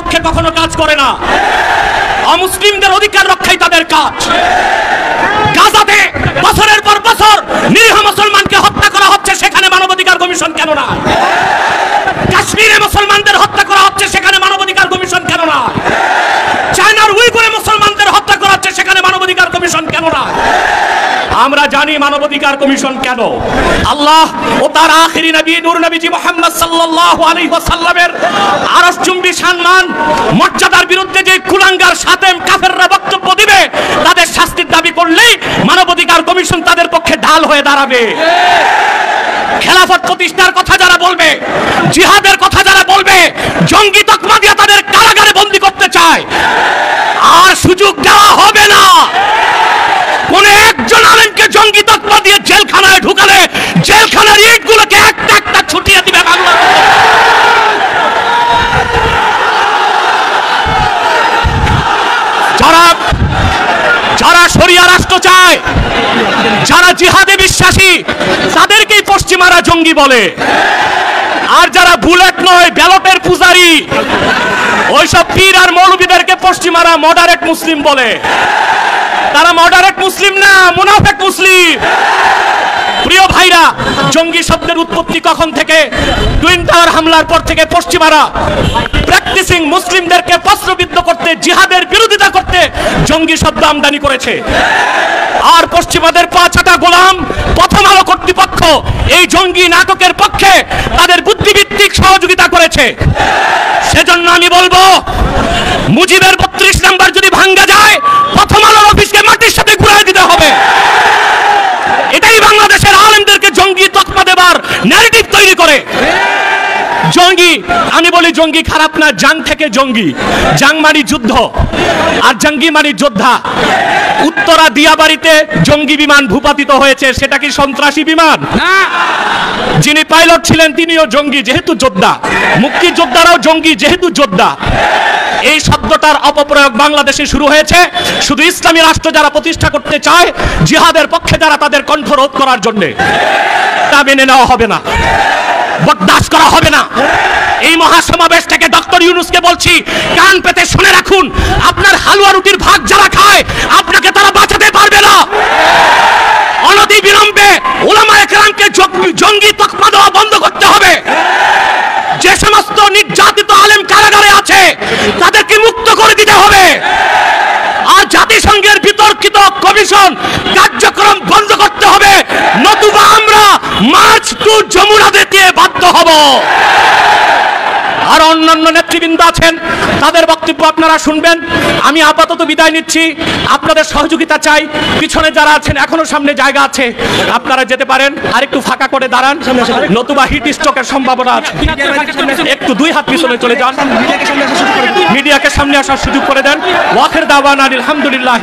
পক্ষে কখনো কাজ করে না। অমুসলিমদের অধিকার রক্ষাই তাদের কাজ। গাজাতে বছরের পর বছর নিরীহ মুসলমানকে হত্যা করা হচ্ছে, সেখানে মানবাধিকার কমিশন কেন না? কাশ্মীরে মুসলমানদের হত্যা করা হচ্ছে, সেখানে মানবাধিকার কমিশন কেন না? চায়নার উইগুরে মুসলমানদের হত্যা করা হচ্ছে, সেখানে মানবাধিকার কমিশন কেন না? আমরা জানি মানবাধিকার কমিশন কেন। আল্লাহ ও তার আখিরি নবী নূর নবীজি মুহাম্মদ সাল্লাল্লাহু আলাইহি ওয়াসাল্লামের আরশচুম্বী সম্মান মর্যাদার বিরুদ্ধে যে কুলাঙ্গার শাতেম কাফেররা বক্তব্য দিবে, তাদের শাস্তির দাবি করলেই মানবাধিকার কমিশন তাদের পক্ষে ঢাল হয়ে দাঁড়াবে। খেলাফত প্রতিষ্ঠার কথা যারা বলবে, জিহাদের কথা যারা বলবে, জঙ্গি তকমা দিয়ে তাদের কারাগারে বন্দী করতে চায়, আর সুযোগ দেওয়া হবে না। কোন একজন আলেমকে জঙ্গি তকমা দিয়ে জেলখানায় ঢুকালে জেলখানার ইটগুলোকে একটা একটা ছুটিয়ে দিবে বাংলা। যারা শরিয়া রাষ্ট্র চায়, যারা জিহাদে বিশ্বাসী, তাদেরকেই পশ্চিমারা জঙ্গি বলে। আর যারা বুলেট নয় ব্যালটের পূজারি, ওইসব পীর আর মৌলবীদেরকে পশ্চিমারা মডারেট মুসলিম বলে। তারা মডারেট মুসলিম না, মুনাফিক মুসলিম। প্রিয় ভাইরা, জঙ্গি শব্দের উৎপত্তি কখন থেকে? টুইন টাওয়ার হামলার পর থেকে পশ্চিমারা প্র্যাকটিসিং মুসলিমদেরকে প্রশ্নবিদ্ধ করতে, জিহাদের বিরোধিতা করতে জঙ্গি শব্দ আমদানি করেছে। আর পশ্চিমাদের পাঁচাটা গোলাম প্রথম আলো কর্তৃপক্ষ এই জঙ্গি নাটকের পক্ষে তাদের বুদ্ধিভিত্তিক সহযোগিতা করেছে। সেজন্য আমি বলবো, মুজিবের 32 নাম্বার যদি ভাঙ্গা যায়, প্রথম আলোর অফিসকে মাটির সাথে ঘুরিয়ে দিতে হবে। এটাই বাংলাদেশের আলেমদেরকে জঙ্গি তকমা দেবার ন্যারেটিভ তৈরি করে। জঙ্গি, আমি বলি জঙ্গি খারাপ না, জাং থেকে জঙ্গি। জাং মানে যুদ্ধ, আর জঙ্গি মানে যোদ্ধা। উত্তরা দিয়াবাড়িতে জঙ্গি বিমান ভূপাতিত হয়েছে, সেটা কি সন্ত্রাসী বিমান? যিনি পাইলট ছিলেন তিনিও জঙ্গি, যেহেতু যোদ্ধা। মুক্তিযোদ্ধারাও জঙ্গি, যেহেতু যোদ্ধা। এই শব্দটার অপপ্রয়োগ বাংলাদেশে শুরু হয়েছে শুধু ইসলামী রাষ্ট্র যারা প্রতিষ্ঠা করতে চায়, জিহাদের পক্ষে যারা, তাদের কণ্ঠ রোধ করার জন্য। তা মেনে নেওয়া হবে না, বরদাস্ত করা হবে না। এই মহাসমাবেশ থেকে ডক্টর ইউনূসকে বলছি, কান পেতে শুনে রাখুন, আপনার হালুয়া রুটির ভাগ যারা খায়, আপনাকে তারা বাঁচাতে পারবে না। অনতি বিলম্বে উলামায়ে কেরামকে জঙ্গি তকমা দেওয়া বন্ধ করতে হবে। যে সমস্ত নির্যাতিত আলেম কারাগারে আছে, তাদেরকে মুক্ত করে দিতে হবে। আর জাতিসংঘের বিতর্কিত কমিশন কার্যক্রম বন্ধ করতে হবে, নতুবা আমরা মার্চ টু যমুনা দিতে বাধ্য হব। আর অন্যান্য নেতৃবৃন্দ আছেন, তাদের বক্তব্য আপনারা শুনবেন। আমি আপাতত বিদায় নিচ্ছি, আপনাদের সহযোগিতা চাই। পিছনে যারা আছেন, এখনো সামনে জায়গা আছে, আপনারা যেতে পারেন। আর একটু ফাঁকা করে দাঁড়ান, নতুবা হিট স্ট্রোকের সম্ভাবনা আছে। একটু 2 হাত পিছনে চলে যান, মিডিয়াকে সামনে আসার সুযোগ করে দেন। ওয়াখির দাওয়ানা আলহামদুলিল্লাহ।